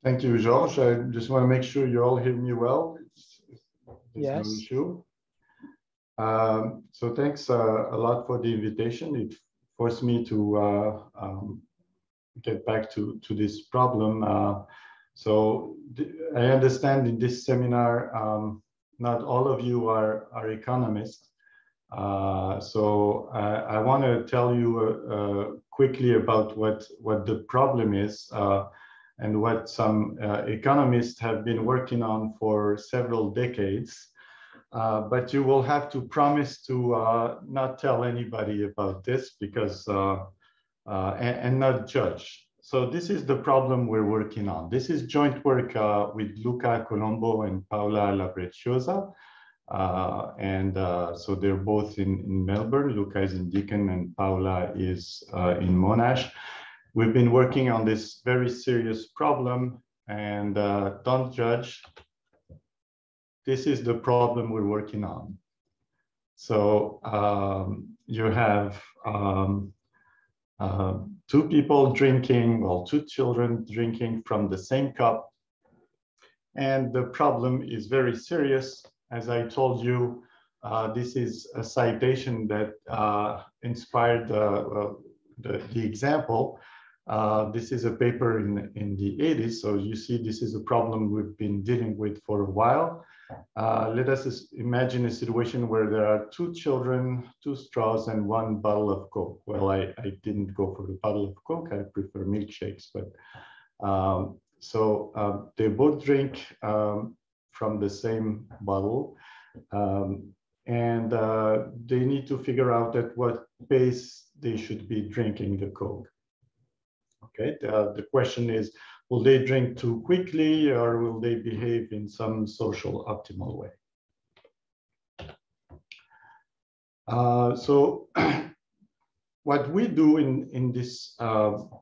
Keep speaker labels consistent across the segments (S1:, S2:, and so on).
S1: Thank you, George. I just want to make sure you all hear me well. There's no
S2: Yes.
S1: issue. So thanks a lot for the invitation. It forced me to get back to this problem. I understand in this seminar, not all of you are economists. So I want to tell you quickly about what the problem is and what some economists have been working on for several decades. But you will have to promise to not tell anybody about this because and not judge. So this is the problem we're working on. This is joint work with Luca Colombo and Paola Labreciosa. So they're both in Melbourne. Luca is in Deakin and Paola is in Monash. We've been working on this very serious problem, and don't judge. This is the problem we're working on. So you have two people drinking, well, two children drinking from the same cup. And the problem is very serious. As I told you, this is a citation that inspired the example. This is a paper in the 80s. So you see, this is a problem we've been dealing with for a while. Let us imagine a situation where there are two children, two straws, and one bottle of Coke. Well, I didn't go for the bottle of Coke. I prefer milkshakes. But they both drink from the same bottle, and they need to figure out at what pace they should be drinking the Coke. Okay, the question is, will they drink too quickly or will they behave in some social optimal way? So what we do in this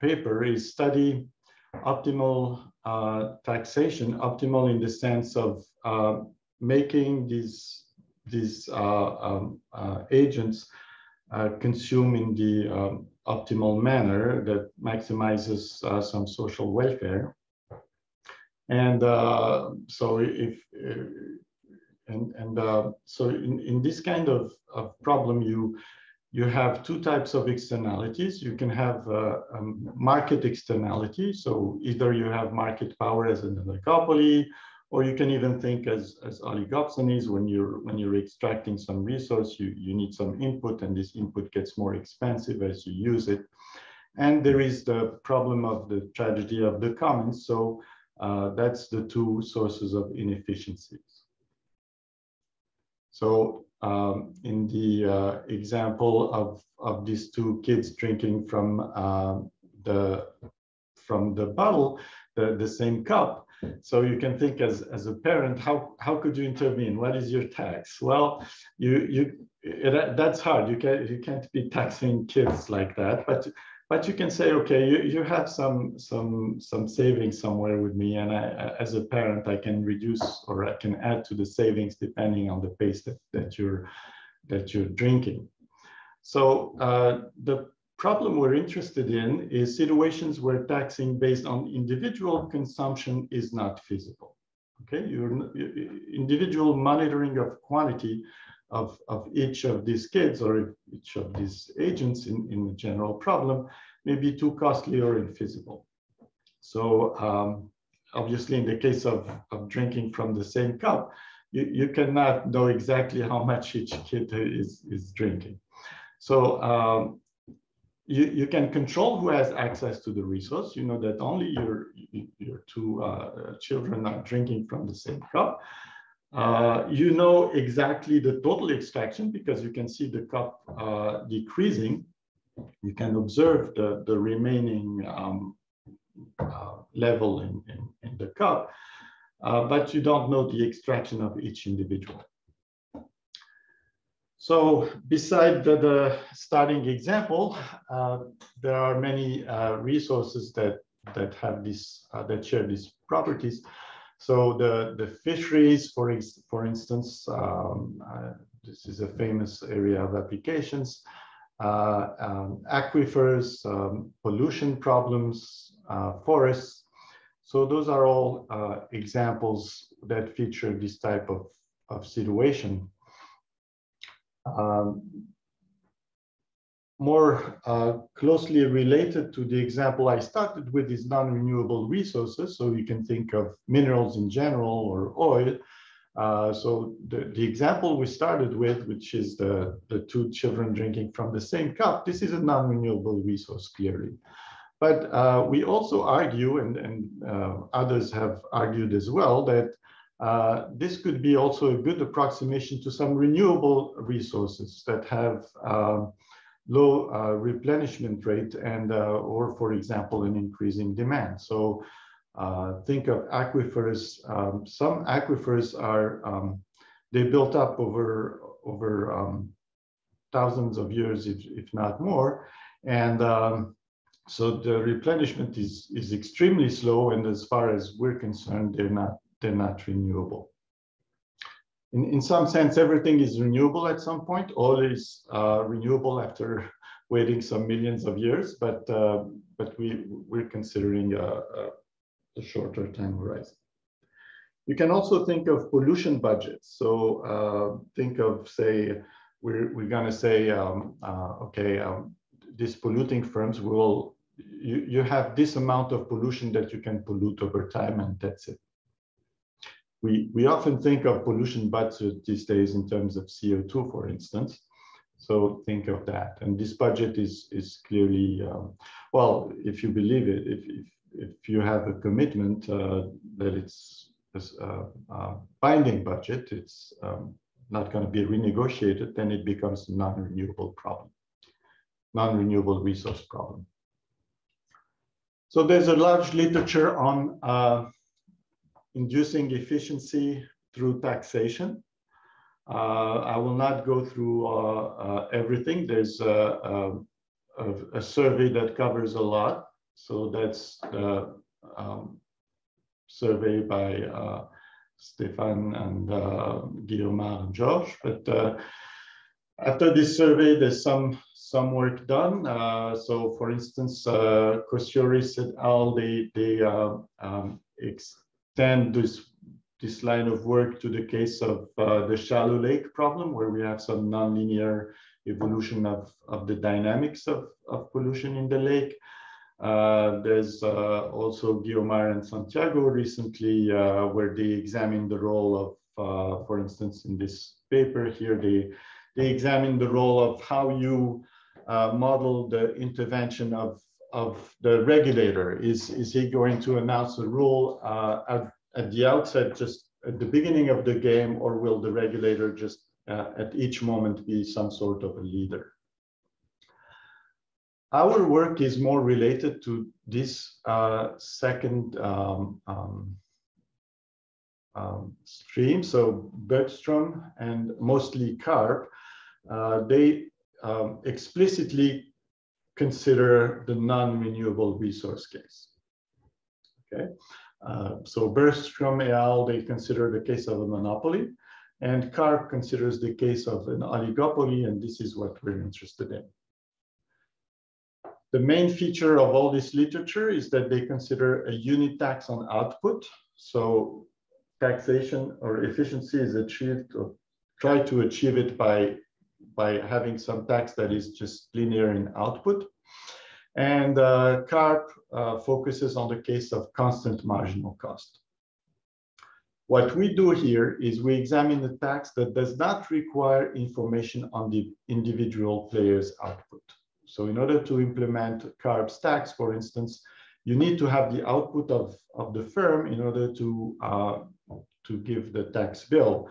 S1: paper is study optimal taxation, optimal in the sense of making these agents consume in the optimal manner that maximizes some social welfare. And so in this kind of problem, you have two types of externalities. You can have a market externality. So either you have market power as an oligopoly, or you can even think as oligopsonies. When you're extracting some resource, you need some input, and this input gets more expensive as you use it. And there is the problem of the tragedy of the commons. So that's the two sources of inefficiencies. So in the example of these two kids drinking from the bottle, the same cup. So you can think as a parent, how could you intervene? What is your tax? Well, that's hard. You can't be taxing kids like that. But you can say, okay, you have some savings somewhere with me, and as a parent, I can reduce or I can add to the savings depending on the pace that you're drinking. So the problem we're interested in is situations where taxing based on individual consumption is not feasible. Okay, your individual monitoring of quantity of each of these kids or each of these agents in the general problem may be too costly or infeasible. So obviously in the case of drinking from the same cup, you cannot know exactly how much each kid is drinking. So you can control who has access to the resource. You know that only your two children are drinking from the same cup. You know exactly the total extraction because you can see the cup decreasing. You can observe the remaining level in the cup, but you don't know the extraction of each individual. So beside the starting example, there are many resources that have this that share these properties. So the fisheries, for instance, this is a famous area of applications. Aquifers, pollution problems, forests. So those are all examples that feature this type of situation. More closely related to the example I started with is non-renewable resources. So you can think of minerals in general or oil. So the example we started with, which is the two children drinking from the same cup, this is a non-renewable resource clearly. But we also argue, and others have argued as well, that this could be also a good approximation to some renewable resources that have low replenishment rate and, or for example, an increasing demand. So think of aquifers. Some aquifers are, they built up over thousands of years, if not more. And so the replenishment is extremely slow. And as far as we're concerned, they're not renewable. In some sense, everything is renewable at some point. Oil is renewable after waiting some millions of years, but we're considering a shorter time horizon. You can also think of pollution budgets. So think of, say, we're going to say, okay, these polluting firms will, you have this amount of pollution that you can pollute over time, and that's it. We often think of pollution budget these days in terms of CO2, for instance. So think of that. And this budget is clearly, well, if you believe it, if you have a commitment that it's a binding budget, it's not going to be renegotiated, then it becomes a non-renewable problem, non-renewable resource problem. So there's a large literature on inducing efficiency through taxation. I will not go through everything. There's a survey that covers a lot. So that's the survey by Stefan and Guillaume and George. But after this survey, there's some work done. So for instance, Costioris et al., they extend this line of work to the case of the shallow lake problem, where we have some nonlinear evolution of the dynamics of pollution in the lake. There's also Guiomar and Santiago recently, where they examined the role of, for instance, in this paper here, they examined the role of how you model the intervention of the regulator. Is he going to announce a rule at the outset, just at the beginning of the game, or will the regulator just at each moment be some sort of a leader? Our work is more related to this second stream. So Bergstrom and mostly Karp, they explicitly consider the non-renewable resource case. Okay, so Bergstrom et al., they consider the case of a monopoly, and Karp considers the case of an oligopoly, and this is what we're interested in. The main feature of all this literature is that they consider a unit tax on output. So taxation or efficiency is achieved, or try to achieve it by having some tax that is just linear in output. And Karp focuses on the case of constant marginal cost. What we do here is we examine the tax that does not require information on the individual player's output. So in order to implement Karp's tax, for instance, you need to have the output of the firm in order to give the tax bill.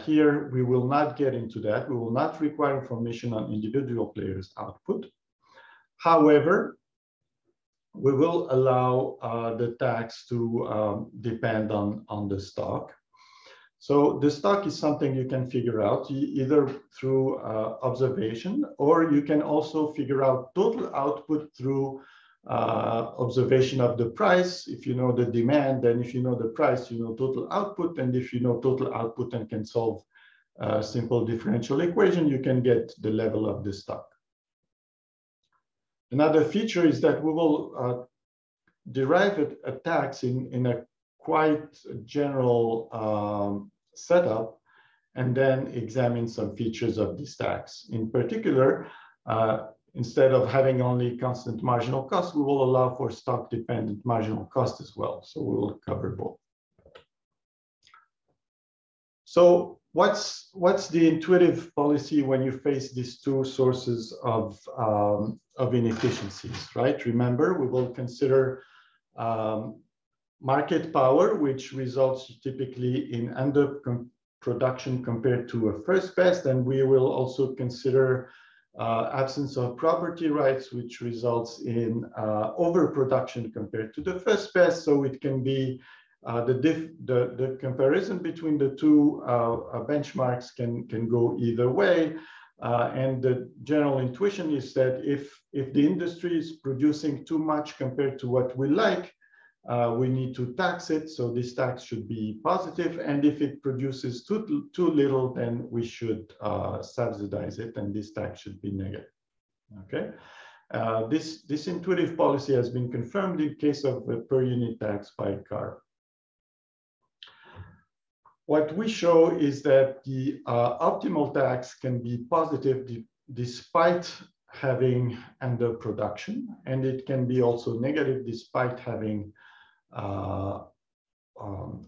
S1: Here, we will not get into that. We will not require information on individual players' output. However, we will allow the tax to depend on the stock. So the stock is something you can figure out either through observation, or you can also figure out total output through observation of the price. If you know the demand, then if you know the price, you know total output. And if you know total output and can solve a simple differential equation, you can get the level of the stock. Another feature is that we will derive a tax in a quite general setup, and then examine some features of this tax. In particular, instead of having only constant marginal cost, we will allow for stock-dependent marginal cost as well. So we will cover both. So what's the intuitive policy when you face these two sources of inefficiencies, right? Remember, we will consider market power, which results typically in underproduction compared to a first best, and we will also consider absence of property rights, which results in overproduction compared to the first best. So it can be the comparison between the two benchmarks can go either way. And the general intuition is that if the industry is producing too much compared to what we like, we need to tax it. So this tax should be positive. And if it produces too little, then we should subsidize it. And this tax should be negative. Okay. This intuitive policy has been confirmed in case of a per unit tax by CARB. What we show is that the optimal tax can be positive despite having underproduction, and it can be also negative despite having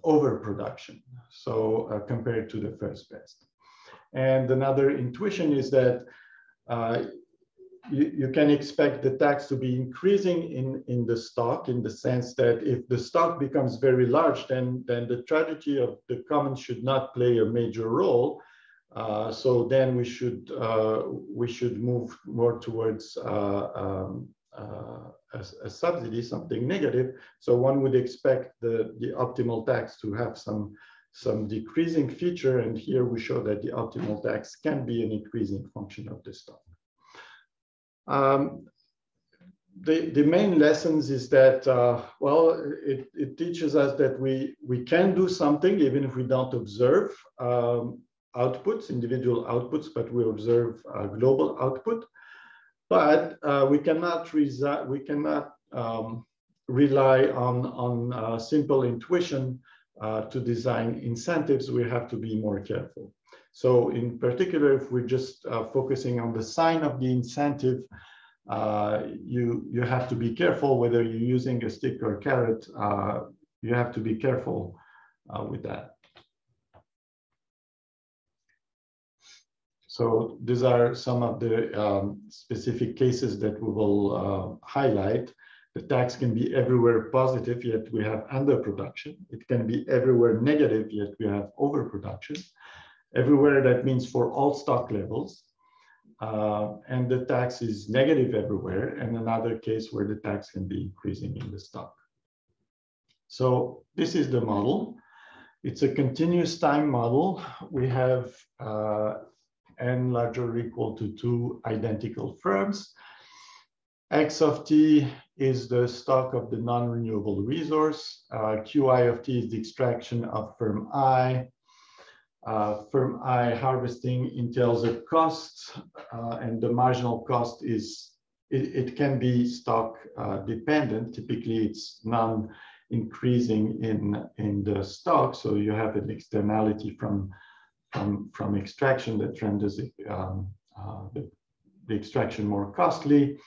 S1: overproduction, so compared to the first best. And another intuition is that you can expect the tax to be increasing in the stock, in the sense that if the stock becomes very large, then the tragedy of the commons should not play a major role. So then we should move more towards a subsidy, something negative. So one would expect the optimal tax to have some decreasing feature, and here we show that the optimal tax can be an increasing function of the stock. The main lessons is that, well, it teaches us that we can do something even if we don't observe outputs, individual outputs, but we observe global output. But we cannot rely on simple intuition to design incentives. We have to be more careful. So in particular, if we're just focusing on the sign of the incentive, you have to be careful whether you're using a stick or a carrot. You have to be careful with that. So these are some of the specific cases that we will highlight. The tax can be everywhere positive, yet we have underproduction. It can be everywhere negative, yet we have overproduction. Everywhere, that means for all stock levels. And the tax is negative everywhere, and another case where the tax can be increasing in the stock. So this is the model. It's a continuous time model. We have n larger or equal to 2 identical firms. X of t is the stock of the non-renewable resource. Qi of t is the extraction of firm I. Firm I harvesting entails a cost, and the marginal cost is, it can be stock dependent. Typically, it's non-increasing in the stock, so you have an externality from extraction that renders it, the extraction more costly.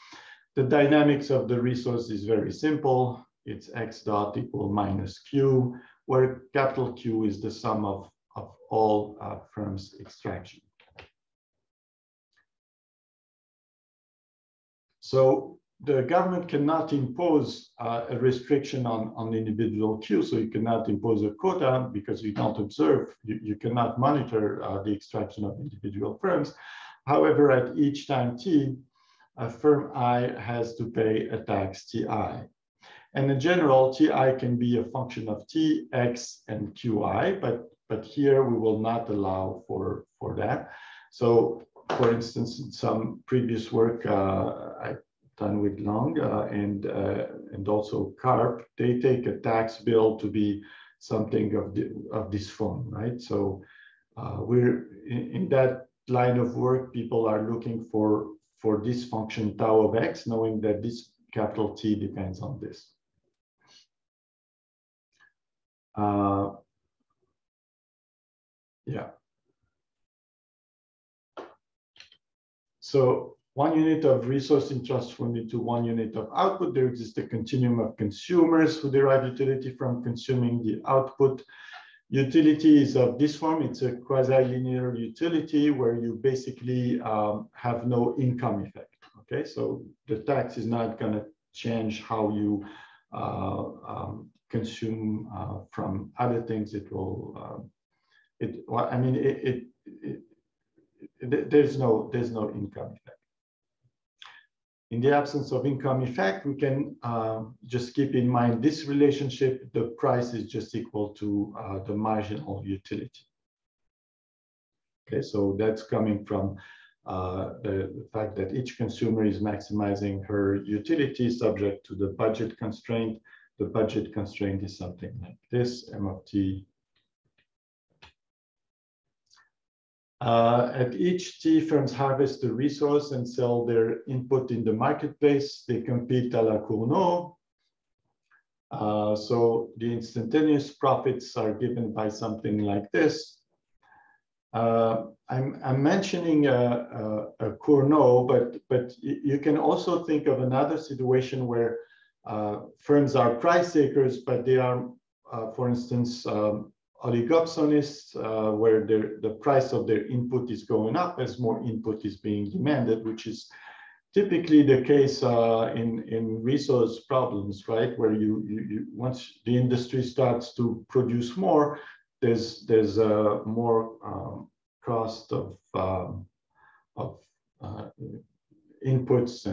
S1: The dynamics of the resource is very simple. It's x dot equal minus q, where capital Q is the sum of all firms' extraction. So the government cannot impose a restriction on individual Q. So you cannot impose a quota because you don't observe, you cannot monitor the extraction of individual firms. However, at each time T, a firm I has to pay a tax Ti. And in general, Ti can be a function of T, X, and Qi, but here we will not allow for that. So for instance, in some previous work I've done with Long and also CARB, they take a tax bill to be something of this form, right? So we're in that line of work, people are looking for this function tau of X, knowing that this capital T depends on this. Yeah. So 1 unit of resource in transformed into 1 unit of output. There exists a continuum of consumers who derive utility from consuming the output. Utility is of this form. It's a quasi-linear utility where you basically have no income effect. Okay, so the tax is not going to change how you consume from other things. It will. There's no income effect. In the absence of income effect, we can just keep in mind this relationship. The price is just equal to the marginal utility. Okay, so that's coming from the fact that each consumer is maximizing her utility subject to the budget constraint. The budget constraint is something like this, M of T. At each T, firms harvest the resource and sell their input in the marketplace. They compete à la Cournot. So the instantaneous profits are given by something like this. I'm mentioning a Cournot, but you can also think of another situation where firms are price takers, but they are, for instance, oligopsonists, where the price of their input is going up as more input is being demanded, which is typically the case in resource problems, right? Where you once the industry starts to produce more, there's more cost of inputs,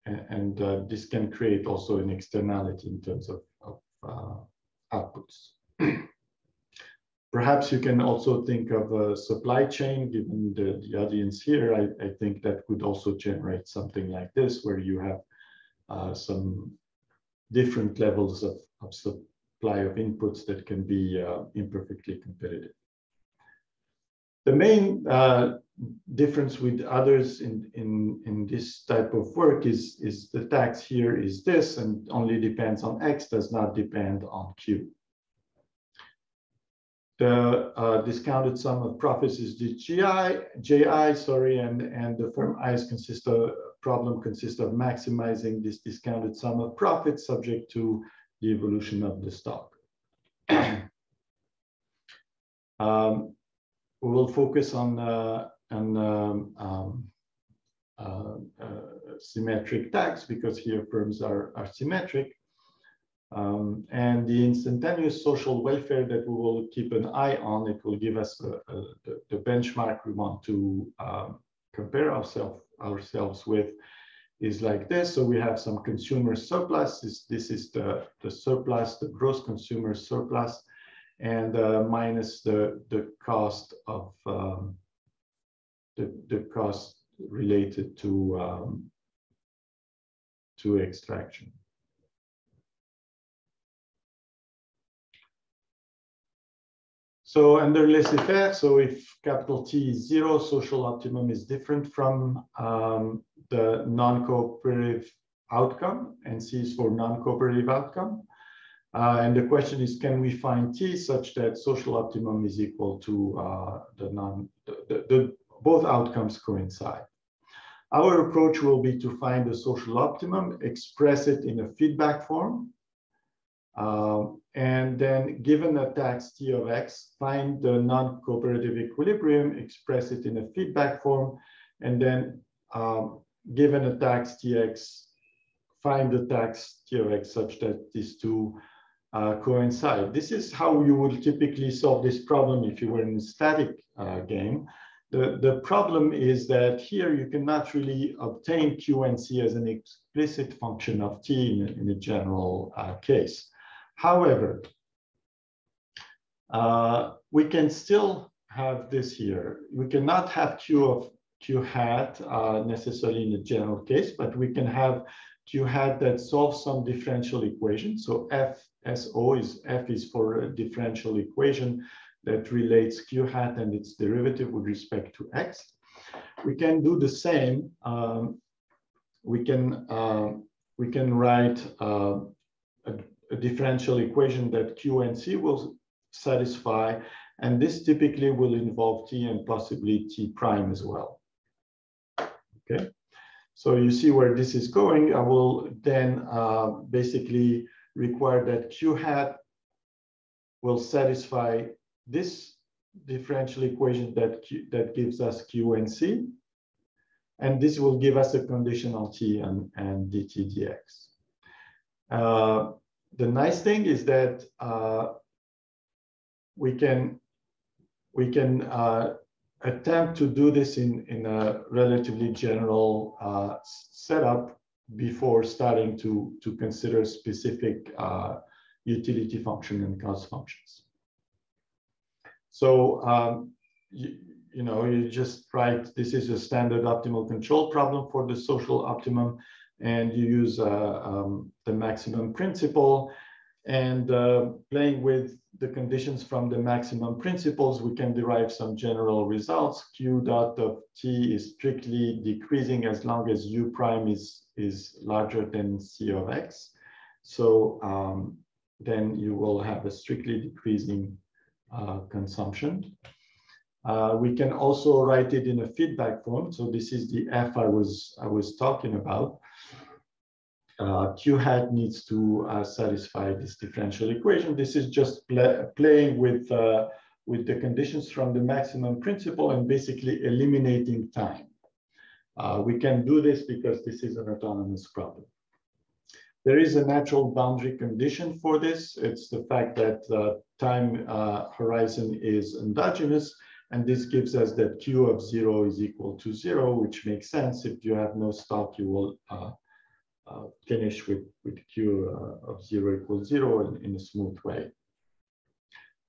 S1: and this can create also an externality in terms of outputs. Perhaps you can also think of a supply chain, given the audience here. I think that could also generate something like this, where you have some different levels of supply of inputs that can be imperfectly competitive. The main difference with others in this type of work is the tax here is this, and only depends on X, does not depend on Q. The discounted sum of profits is the JI, sorry, and the firm I's problem consists of maximizing this discounted sum of profits subject to the evolution of the stock. We will focus on symmetric tax because here firms are symmetric. And the instantaneous social welfare that we will keep an eye on, it will give us the benchmark we want to compare ourselves with is like this. So we have some consumer surplus. This is the surplus, the gross consumer surplus, and minus the cost of the cost related to extraction. So under laissez-faire, so if capital T is 0, social optimum is different from the non-cooperative outcome, and C is for non-cooperative outcome. And the question is, can we find T such that social optimum is equal to both outcomes coincide? Our approach will be to find the social optimum, express it in a feedback form, and then given a tax T of X, find the non-cooperative equilibrium, express it in a feedback form, and then given a tax Tx, find the tax T of X such that these two coincide. This is how you would typically solve this problem if you were in a static game. The problem is that here you cannot really obtain Q and C as an explicit function of T in a general case. However, we can still have this here. We cannot have Q hat necessarily in the general case, but we can have Q hat that solves some differential equation. So F is for a differential equation that relates Q hat and its derivative with respect to X. We can do the same. We can write a differential equation that Q and C will satisfy, and this typically will involve T and possibly T prime as well. Okay, so you see where this is going. I will then basically require that Q hat will satisfy this differential equation that gives us Q and C, and this will give us a conditional T and dt dx. The nice thing is that we can attempt to do this in a relatively general setup before starting to consider specific utility function and cost functions. So you just write, this is a standard optimal control problem for the social optimum, and you use the maximum principle, and playing with the conditions from the maximum principles, we can derive some general results. Q dot of T is strictly decreasing as long as U prime is larger than C of X. So then you will have a strictly decreasing consumption. We can also write it in a feedback form. So this is the F I was talking about. Q hat needs to satisfy this differential equation. This is just playing with the conditions from the maximum principle and basically eliminating time. We can do this because this is an autonomous problem. There is a natural boundary condition for this. It's the fact that time horizon is endogenous, and this gives us that Q of 0 is equal to 0, which makes sense. If you have no stock, you will finish with Q of 0 equals 0 in a smooth way.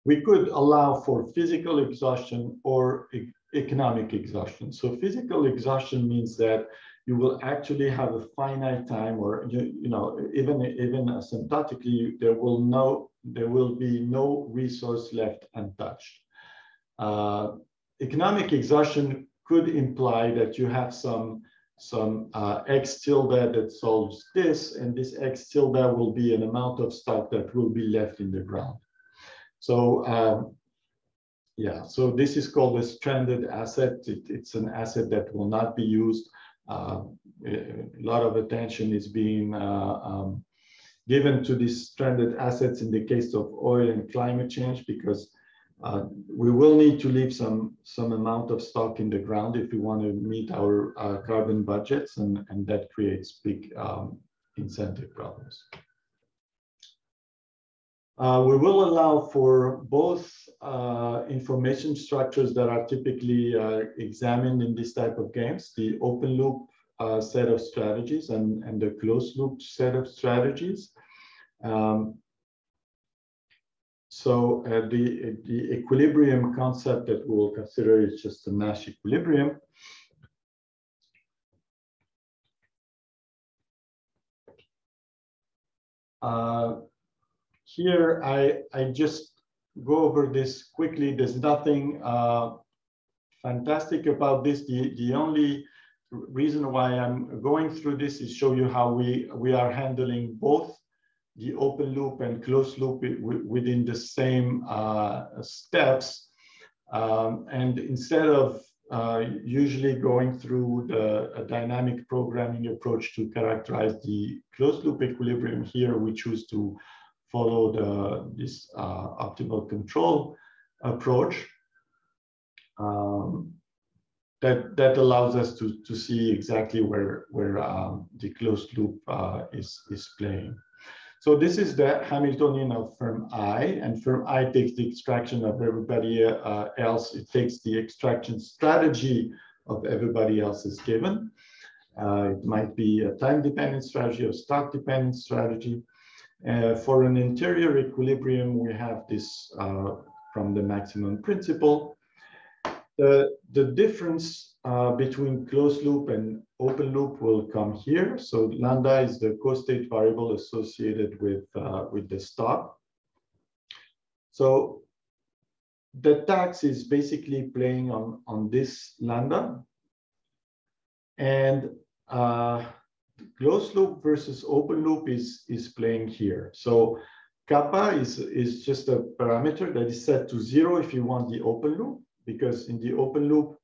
S1: We could allow for physical exhaustion or economic exhaustion. So physical exhaustion means that you will actually have a finite time, or even asymptotically, there will be no resource left untouched. Economic exhaustion could imply that you have some X tilde that solves this, and this X tilde will be an amount of stock that will be left in the ground. So so this is called a stranded asset. It's an asset that will not be used. A lot of attention is being given to these stranded assets in the case of oil and climate change, because we will need to leave some amount of stock in the ground if we want to meet our carbon budgets, and that creates big incentive problems. We will allow for both information structures that are typically examined in this type of games, the open loop set of strategies and the closed loop set of strategies. So the equilibrium concept that we'll consider is just a Nash equilibrium. Here, I just go over this quickly. There's nothing fantastic about this. The only reason why I'm going through this is show you how we are handling both the open loop and closed loop within the same steps. And instead of usually going through a dynamic programming approach to characterize the closed loop equilibrium, here we choose to follow this optimal control approach. That allows us to see exactly where the closed loop is playing. So this is the Hamiltonian of firm I, and firm I takes the extraction of everybody else. It takes the extraction strategy of everybody else is given. It might be a time-dependent strategy or stock-dependent strategy. For an interior equilibrium, we have this from the maximum principle. The difference between closed loop and open loop will come here. So lambda is the co-state variable associated with the stock. So the tax is basically playing on this lambda, and closed loop versus open loop is playing here. So kappa is just a parameter that is set to 0 if you want the open loop, because in the open loop,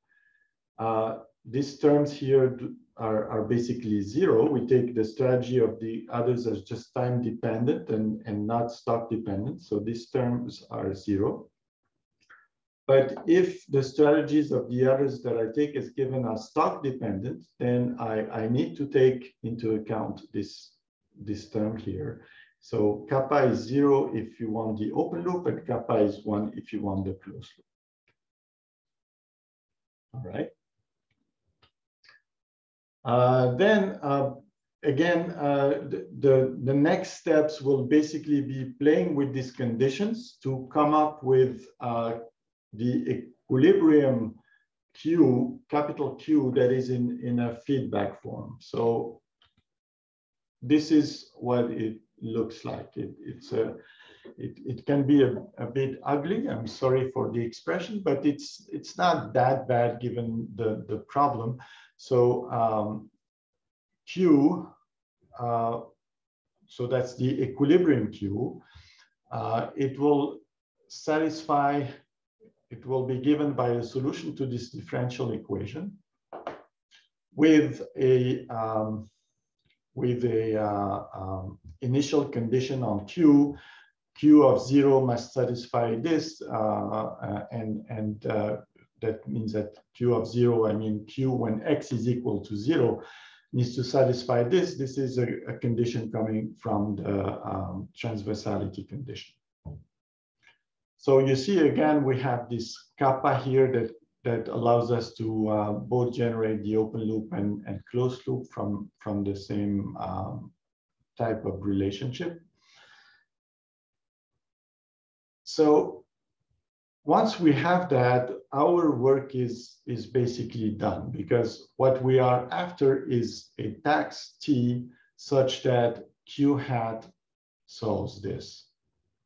S1: these terms here are basically 0. We take the strategy of the others as just time dependent and not stock dependent. So these terms are 0. But if the strategies of the others that I take is given as stock dependent, then I need to take into account this term here. So kappa is 0 if you want the open loop, and kappa is 1 if you want the closed loop. All right. Then again, the next steps will basically be playing with these conditions to come up with the equilibrium Q, capital Q, that is in a feedback form. So this is what it looks like. It can be a bit ugly. I'm sorry for the expression, but it's not that bad given the problem. So Q, so that's the equilibrium Q. It will satisfy. It will be given by a solution to this differential equation with a initial condition on Q. Q of 0 must satisfy this, and that means that Q of 0, I mean Q when x is equal to 0, needs to satisfy this. This is a condition coming from the transversality condition. So you see, again, we have this kappa here that allows us to both generate the open loop and closed loop from the same type of relationship. So once we have that, our work is basically done, because what we are after is a tax T such that Q hat solves this.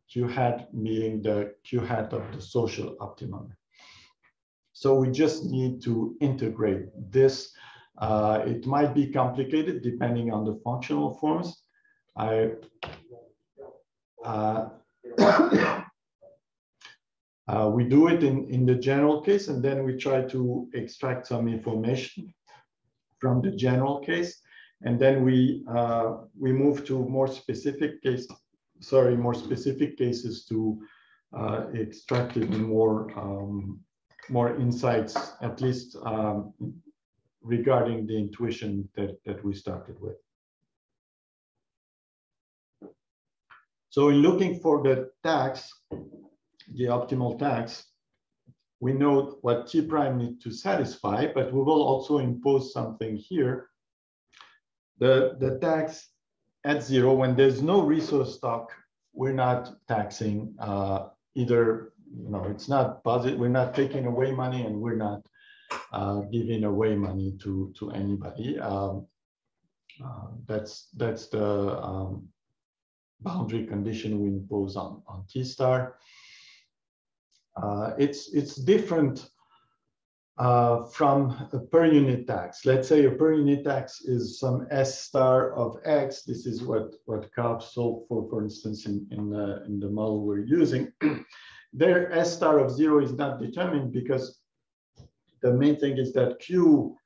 S1: Q hat being the Q hat of the social optimum. So we just need to integrate this. It might be complicated depending on the functional forms. We do it in the general case, and then we try to extract some information from the general case, and then we move to more specific cases. Sorry, more specific cases to extract even more insights, at least regarding the intuition that we started with. So in looking for the tax, the optimal tax, we know what T prime needs to satisfy, but we will also impose something here. The tax at 0, when there's no resource stock, we're not taxing either, it's not positive, we're not taking away money, and we're not giving away money to anybody. That's the boundary condition we impose on T star. It's different from a per unit tax. Let's say a per unit tax is some S star of X. This is what Cobb solved for instance, in the model we're using. Their S star of 0 is not determined because the main thing is that Q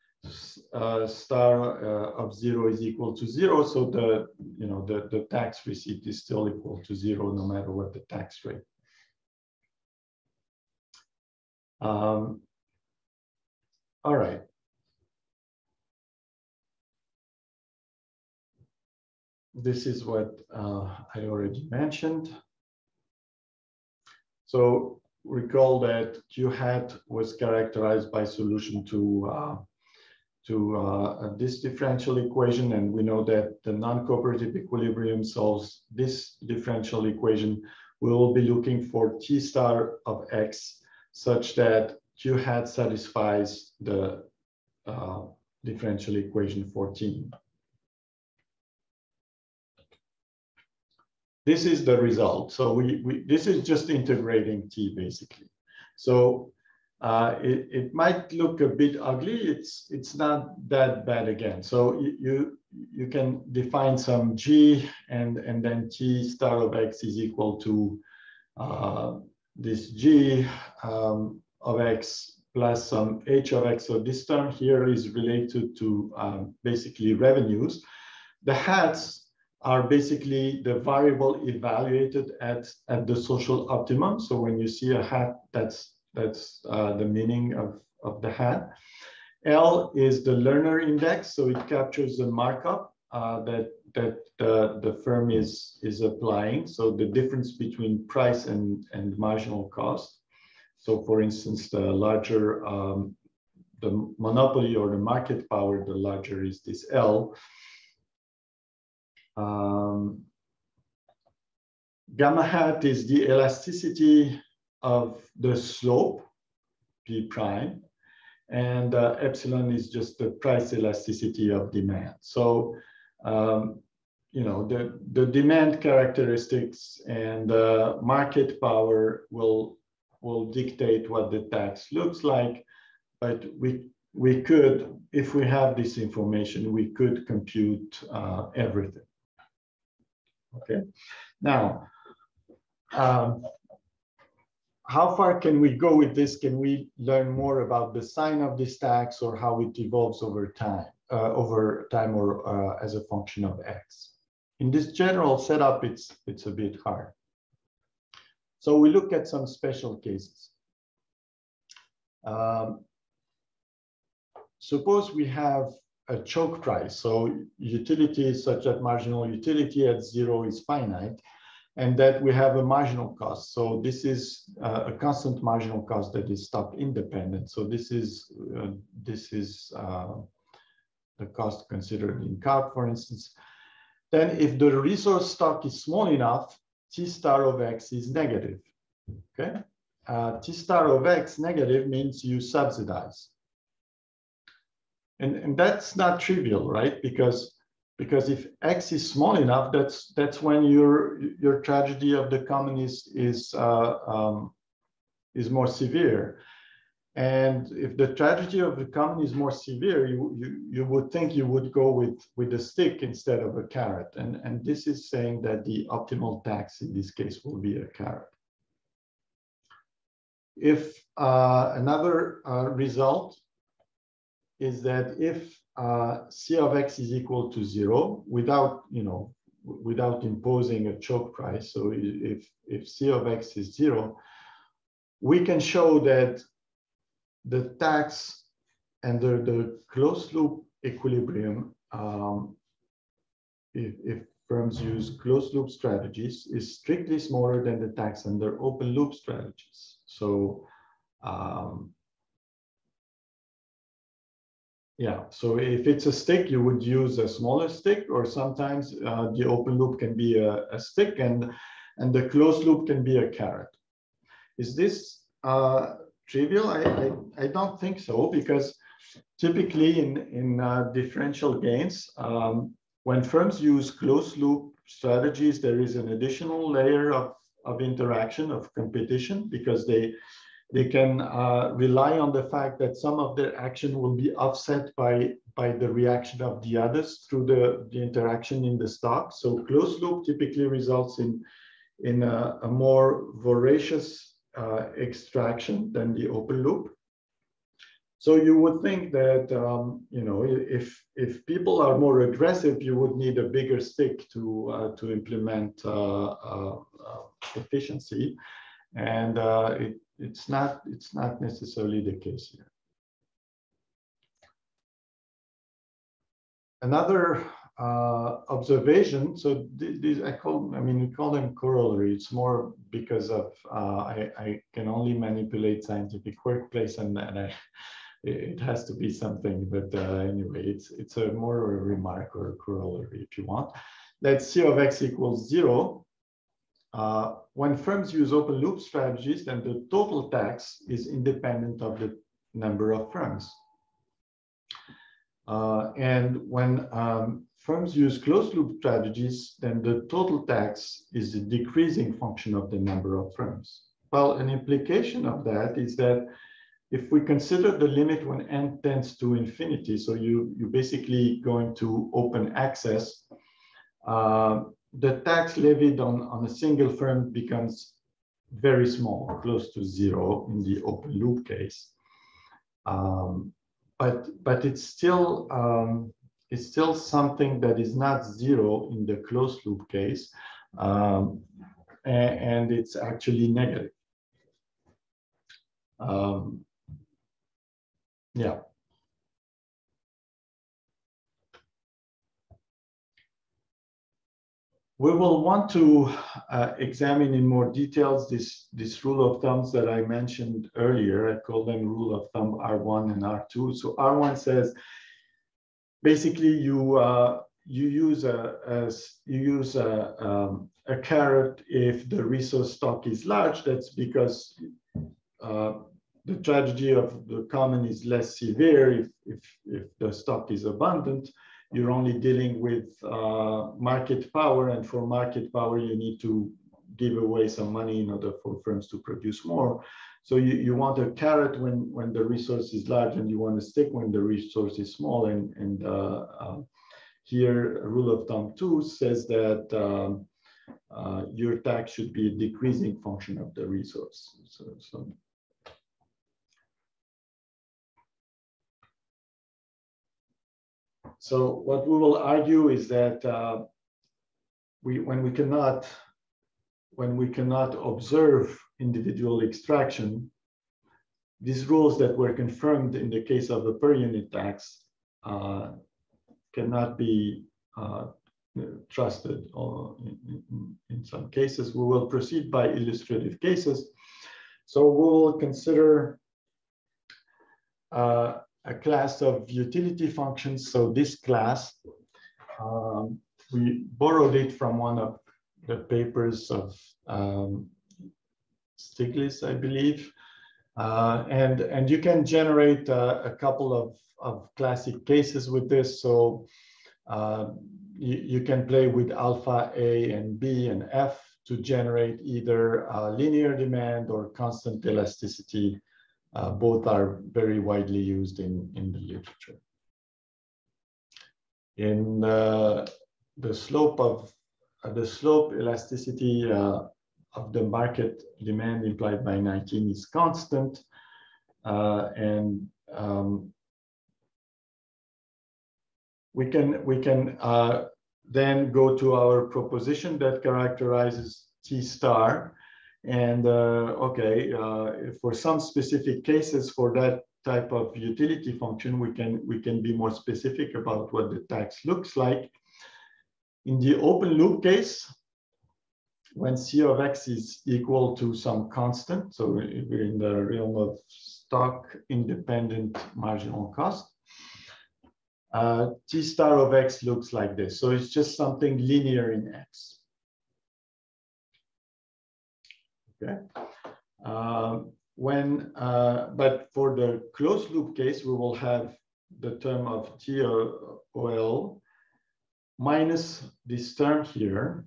S1: star of 0 is equal to 0. So the tax receipt is still equal to 0 no matter what the tax rate. All right. This is what I already mentioned. So recall that Q hat was characterized by solution to this differential equation, and we know that the non-cooperative equilibrium solves this differential equation. We will be looking for T star of X such that Q hat satisfies the differential equation for T. This is the result. So this is just integrating T basically. So it might look a bit ugly. It's not that bad again. So you can define some G, and then T star of X is equal to this G of X plus some H of X. So this term here is related to basically revenues. The hats are basically the variable evaluated at the social optimum. So when you see a hat, that's the meaning of the hat. L is the learner index, so it captures the markup that the firm is applying. So the difference between price and marginal cost. So for instance, the larger the monopoly or the market power, the larger is this L. Gamma hat is the elasticity of the slope, P prime, and epsilon is just the price elasticity of demand. So, you know, the demand characteristics and market power will dictate what the tax looks like, but we could, if we have this information, we could compute everything. Okay, now, how far can we go with this? Can we learn more about the sign of this tax or how it evolves over time or as a function of X? In this general setup, it's a bit hard. So we look at some special cases. Suppose we have a choke price. So utilities such as marginal utility at 0 is finite, and that we have a marginal cost. So this is a constant marginal cost that is stock independent. So this is the cost considered in CARP, for instance. Then if the resource stock is small enough, T star of X is negative, okay? T star of X negative means you subsidize. And that's not trivial, right? Because if X is small enough, that's when your tragedy of the common is more severe. And if the tragedy of the common is more severe, you would think you would go with a stick instead of a carrot. And this is saying that the optimal tax in this case will be a carrot. If another result is that if C of X is equal to 0 without imposing a choke price. So if C of X is 0, we can show that the tax under the closed loop equilibrium, if firms use closed loop strategies, is strictly smaller than the tax under open loop strategies. So yeah, so if it's a stick, you would use a smaller stick, or sometimes the open loop can be a stick and the closed loop can be a carrot. Is this trivial? I don't think so, because typically in differential gains, when firms use closed loop strategies, there is an additional layer of interaction, of competition, because they can rely on the fact that some of their action will be offset by the reaction of the others through the interaction in the stock. So closed loop typically results in a more voracious extraction than the open loop. So you would think that if people are more aggressive, you would need a bigger stick to implement efficiency, and it's not necessarily the case here. Another observation. So these we call them corollary. It's more because of I can only manipulate scientific workplace, and it has to be something. But anyway, it's a more a remark or a corollary if you want. Let C of X equals 0. When firms use open loop strategies, then the total tax is independent of the number of firms. And when firms use closed loop strategies, then the total tax is a decreasing function of the number of firms. Well, an implication of that is that if we consider the limit when n tends to infinity, so you're basically going to open access, the tax levied on a single firm becomes very small, close to zero in the open loop case. But it's still something that is not zero in the closed loop case, and it's actually negative. Yeah. We will want to examine in more details this rule of thumbs that I mentioned earlier. I call them rule of thumb R1 and R2. So R1 says basically you use a carrot if the resource stock is large. That's because the tragedy of the common is less severe if the stock is abundant. You're only dealing with market power, and for market power, you need to give away some money in order for firms to produce more. So you want a carrot when the resource is large, and you want a stick when the resource is small. And here, rule of thumb 2 says that your tax should be a decreasing function of the resource. So what we will argue is that when we cannot observe individual extraction, these rules that were confirmed in the case of the per unit tax cannot be trusted, or in some cases. We will proceed by illustrative cases. So we will consider a class of utility functions. So this class, we borrowed it from one of the papers of Stiglitz, I believe. And you can generate a couple of classic cases with this. So you can play with alpha A and B and F to generate either linear demand or constant elasticity. Both are very widely used in the literature. In the slope elasticity of the market demand implied by 19 is constant, and we can then go to our proposition that characterizes T star. And for some specific cases for that type of utility function, we can be more specific about what the tax looks like. In the open loop case, when C of X is equal to some constant, so we're in the realm of stock independent marginal cost, T star of X looks like this. So it's just something linear in X. Okay. But for the closed loop case, we will have the term of TOL minus this term here.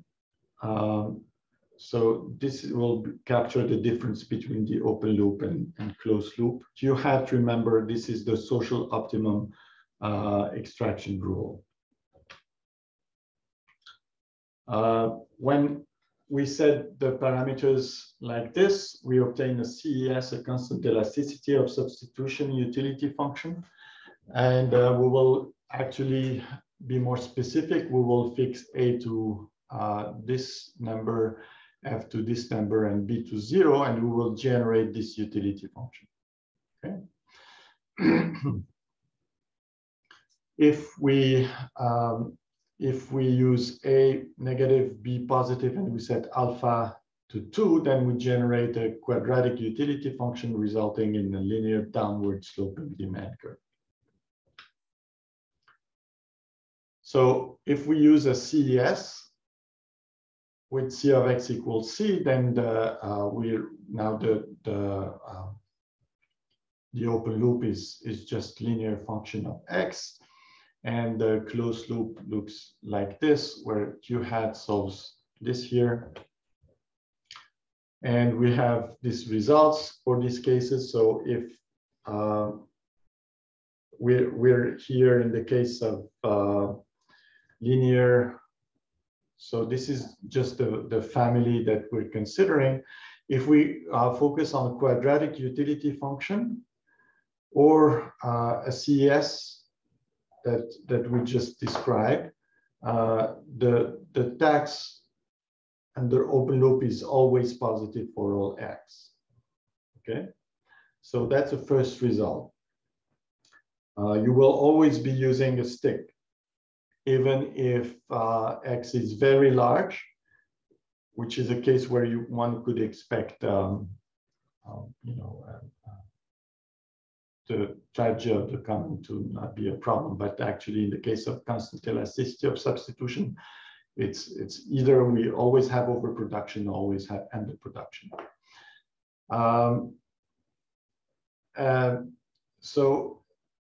S1: So this will capture the difference between the open loop and closed loop. You have to remember this is the social optimum extraction rule. When we set the parameters like this, we obtain a CES, a constant elasticity of substitution utility function. And we will actually be more specific. We will fix A to this number, F to this number, and B to 0, and we will generate this utility function. Okay. If we use A negative, B positive, and we set alpha to 2, then we generate a quadratic utility function resulting in a linear downward sloping demand curve. So if we use a CES with C of X equals C, then the open loop is just linear function of X. And the closed loop looks like this, where Q hat solves this here. And we have these results for these cases. So if we're here in the case of linear. So this is just the family that we're considering. If we focus on a quadratic utility function or a CES that we just described, the tax under open loop is always positive for all x. Okay, so that's the first result. You will always be using a stick, even if x is very large, which is a case where one could expect, the tragedy of the common to not be a problem. But actually, in the case of constant elasticity of substitution, it's either we always have overproduction, or always have underproduction. So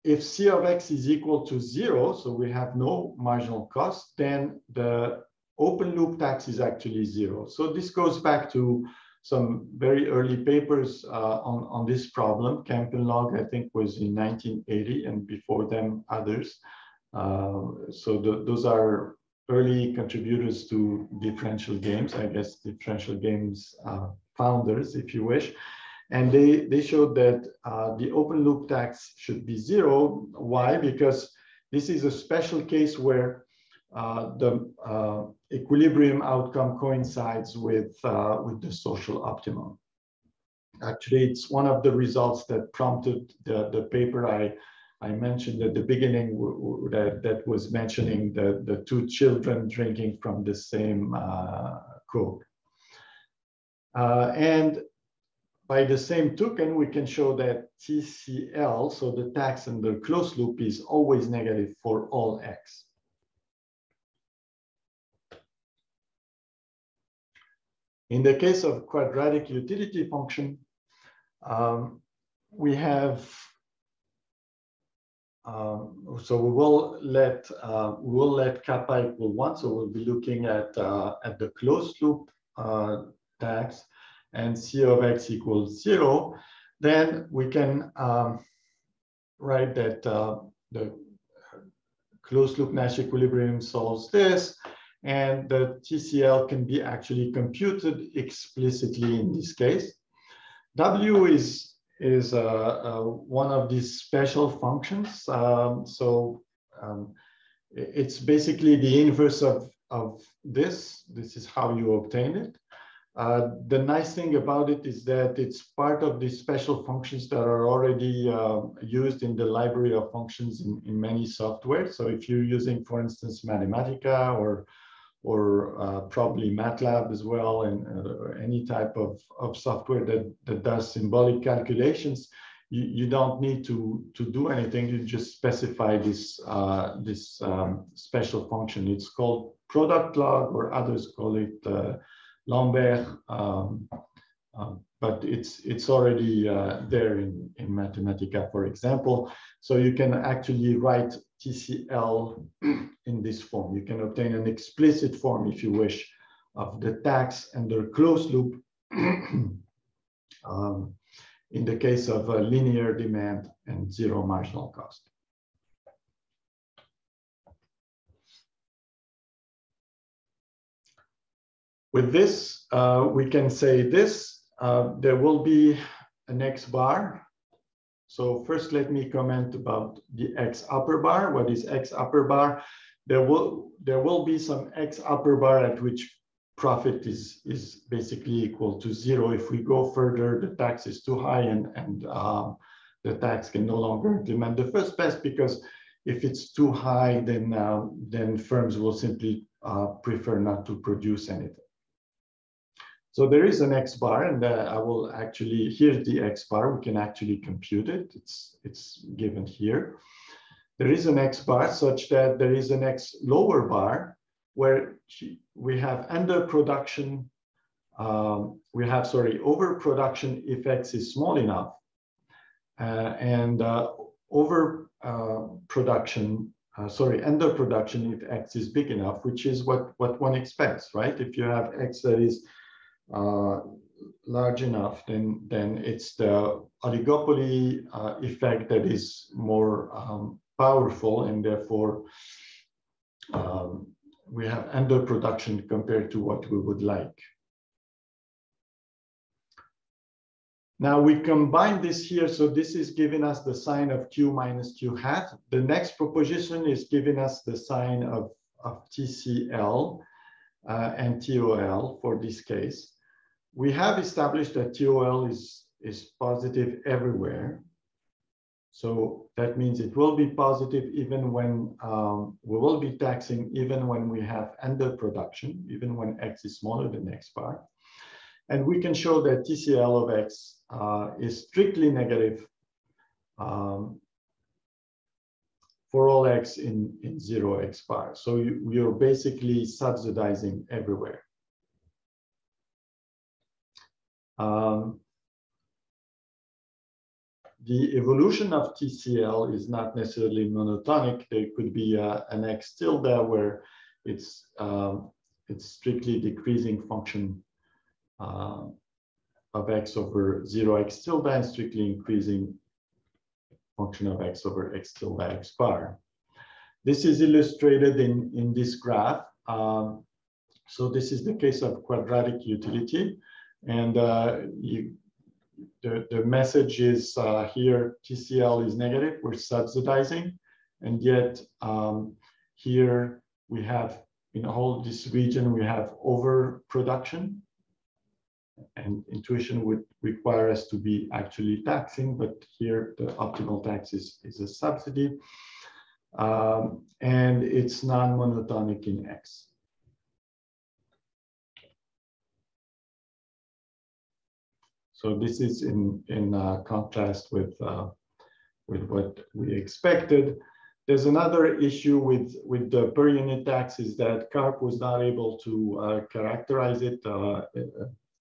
S1: if C of x is equal to 0, so we have no marginal cost, then the open loop tax is actually 0. So this goes back to some very early papers on this problem. Kempenlog, I think, was in 1980, and before them others. Those are early contributors to differential games, I guess differential games founders, if you wish. And they showed that the open loop tax should be 0. Why? Because this is a special case where the equilibrium outcome coincides with the social optimum. Actually, it's one of the results that prompted the paper I mentioned at the beginning that was mentioning the two children drinking from the same Coke. And by the same token, we can show that TCL, so the tax under closed loop, is always negative for all x. In the case of quadratic utility function, we have, so we will let kappa equal 1. So we'll be looking at the closed loop tax, and C of x equals 0. Then we can write that the closed loop Nash equilibrium solves this, and the TCL can be actually computed explicitly in this case. W is one of these special functions. It's basically the inverse of this. This is how you obtain it. The nice thing about it is that it's part of the special functions that are already used in the library of functions in many software. So if you're using, for instance, Mathematica or probably MATLAB as well, and any type of software that does symbolic calculations, you don't need to do anything. You just specify this special function. It's called product log, or others call it Lambert, but it's already there in Mathematica, for example. So you can actually write TCL in this form. You can obtain an explicit form, if you wish, of the tax under closed loop in the case of a linear demand and 0 marginal cost. With this, we can say this, there will be an X bar. So first, let me comment about the X upper bar. What is X upper bar? There will be some X upper bar at which profit is basically equal to 0. If we go further, the tax is too high, and the tax can no longer implement the first best, because if it's too high, then firms will simply prefer not to produce anything. So there is an X bar, and I will actually, here's the X bar. We can actually compute it. It's given here. There is an X bar such that there is an X lower bar where we have underproduction. We have, sorry, overproduction if X is small enough, and underproduction if X is big enough, which is what one expects, right? If you have X that is large enough, then it's the oligopoly effect that is more powerful, and therefore we have underproduction compared to what we would like. Now we combine this here, so this is giving us the sign of Q minus Q hat. The next proposition is giving us the sign of TCL and TOL for this case. We have established that TOL is positive everywhere. So that means it will be positive even when we will be taxing, even when we have underproduction, even when X is smaller than X bar. And we can show that TCL of X is strictly negative for all X in 0 X bar. So you're basically subsidizing everywhere. The evolution of TCL is not necessarily monotonic. There could be an X tilde where it's strictly decreasing function of X over 0 X tilde and strictly increasing function of X over X tilde X bar. This is illustrated in this graph. So this is the case of quadratic utility. And the message is here, TCL is negative, we're subsidizing. And yet here we have, in all this region, we have overproduction. And intuition would require us to be actually taxing, but here the optimal tax is a subsidy. And it's non-monotonic in X. So this is in contrast with what we expected. There's another issue with the per unit tax is that CARP was not able to characterize it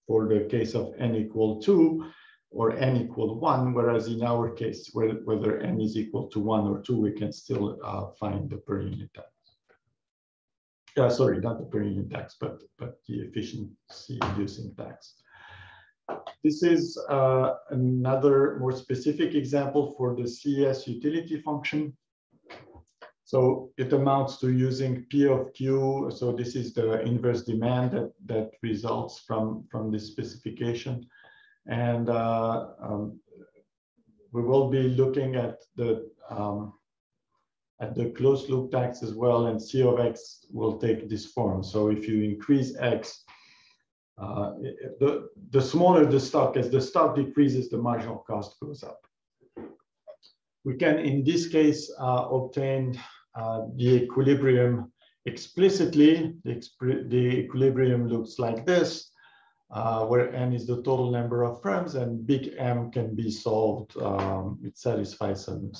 S1: for the case of n equal 2 or n equal 1, whereas in our case, whether n is equal to 1 or 2, we can still find the per unit tax. Sorry, not the per unit tax, but the efficiency-inducing tax. This is another more specific example for the CES utility function. So it amounts to using P of Q. So this is the inverse demand that results from this specification. And we will be looking at the closed loop tax as well, and C of X will take this form. So if you increase X, the smaller the stock, as the stock decreases, the marginal cost goes up. We can, in this case, obtain the equilibrium explicitly. The equilibrium looks like this, where n is the total number of firms, and big M can be solved. It satisfies some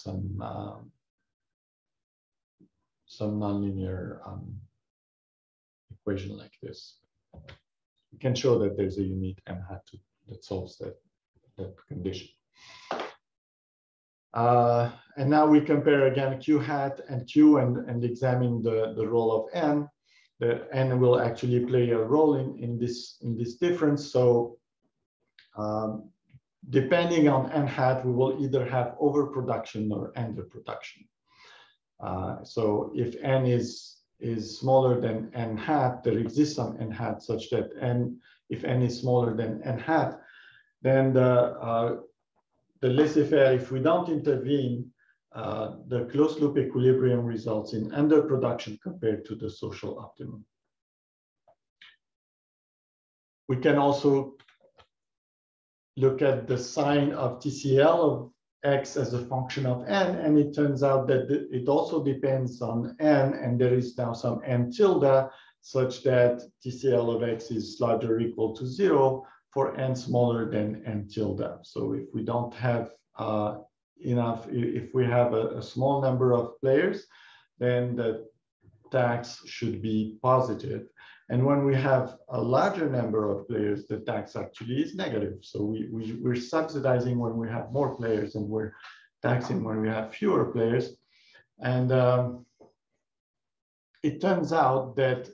S1: nonlinear equation like this. We can show that there's a unit M hat that solves that condition. And now we compare again Q hat and Q and examine the role of N. The N will actually play a role in this difference. So depending on N hat, we will either have overproduction or underproduction. So if N is smaller than N hat, there exists some N hat such that if N is smaller than N hat, then the laissez-faire, if we don't intervene, the closed loop equilibrium results in underproduction compared to the social optimum. We can also look at the sign of TCL of X as a function of N, and it turns out that it also depends on N, and there is now some N tilde such that TCL of X is larger or equal to 0 for N smaller than N tilde. So if we don't have if we have a small number of players, then the tax should be positive. And when we have a larger number of players, the tax actually is negative. So we're subsidizing when we have more players, and we're taxing when we have fewer players. And it turns out that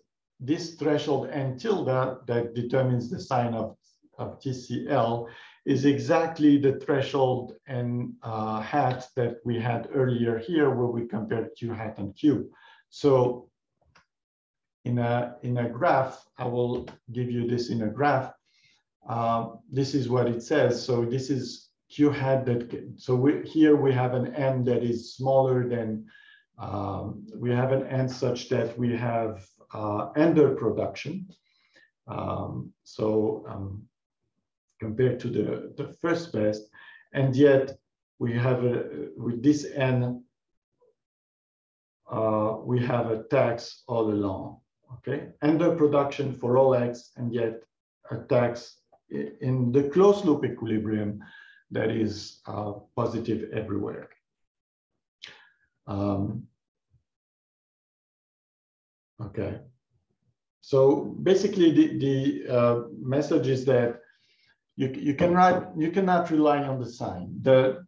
S1: this threshold n tilde that determines the sign of TCL is exactly the threshold n hat that we had earlier here, where we compared Q hat and Q. So in a graph, I will give you this in a graph. This is what it says. So this is Q hat that, so here we have an n that is smaller than, we have an n such that we have underproduction. Compared to the first best, and yet we have with this n, we have a tax all along. Okay, underproduction for all x, and yet a tax in the closed loop equilibrium that is positive everywhere. Okay, so basically the message is that you cannot rely on the sign. The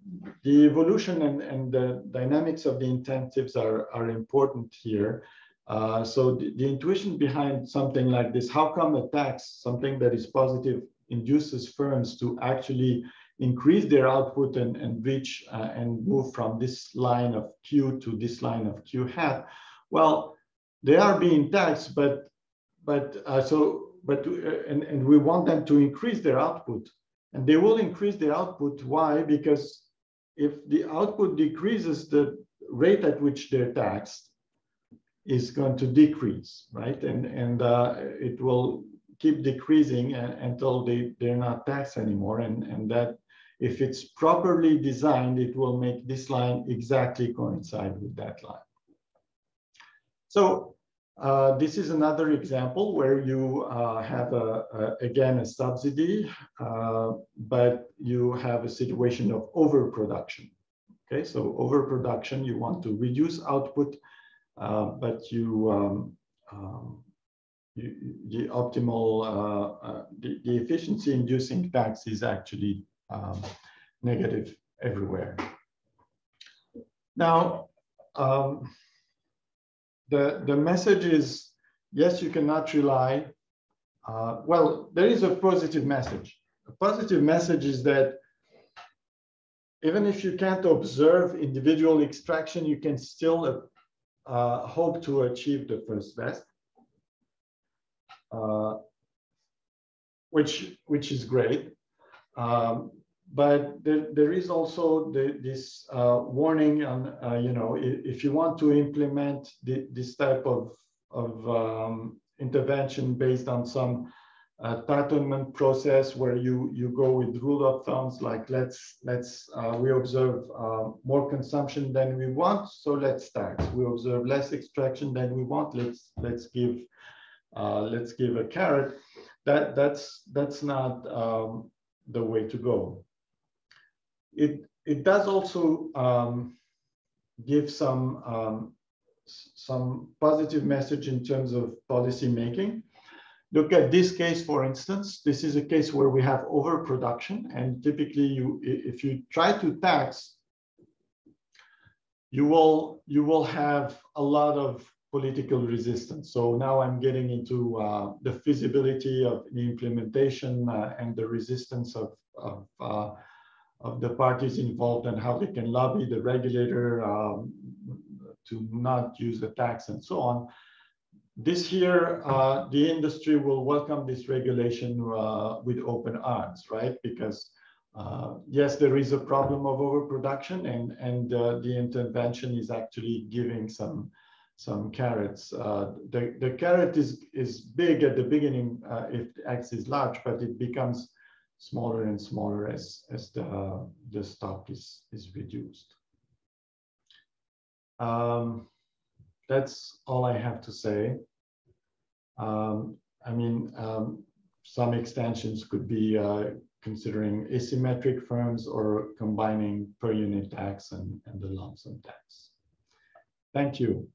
S1: evolution and the dynamics of the incentives are important here. So the intuition behind something like this, how come a tax, something that is positive, induces firms to actually increase their output and reach and move from this line of Q to this line of Q hat? Well, they are being taxed, but we want them to increase their output, and they will increase their output. Why? Because if the output decreases, the rate at which they're taxed is going to decrease, right? And it will keep decreasing until they're not taxed anymore. And that, if it's properly designed, it will make this line exactly coincide with that line. So this is another example where you have again a subsidy, but you have a situation of overproduction. Okay, so overproduction, you want to reduce output, but the optimal, the efficiency-inducing tax is actually negative everywhere. Now, the message is, yes, you cannot rely. Well, there is a positive message. A positive message is that even if you can't observe individual extraction, you can still hope to achieve the first best, which is great. But there is also this warning on, if you want to implement this type of intervention based on some titlement process where you go with rule of thumbs, like we observe more consumption than we want, so let's tax. We observe less extraction than we want, let's give a carrot. That's not the way to go. It does also give some positive message in terms of policy making. Look at this case, for instance. This is a case where we have overproduction, and typically, if you try to tax, you will have a lot of political resistance. So now I'm getting into the feasibility of the implementation and the resistance of the parties involved and how they can lobby the regulator to not use the tax and so on. This here, the industry will welcome this regulation with open arms, right? Because yes, there is a problem of overproduction, and the intervention is actually giving some carrots. The carrot is big at the beginning if the X is large, but it becomes smaller and smaller as the stock is reduced. That's all I have to say. I mean, some extensions could be considering asymmetric firms or combining per unit tax and the lump sum tax. Thank you.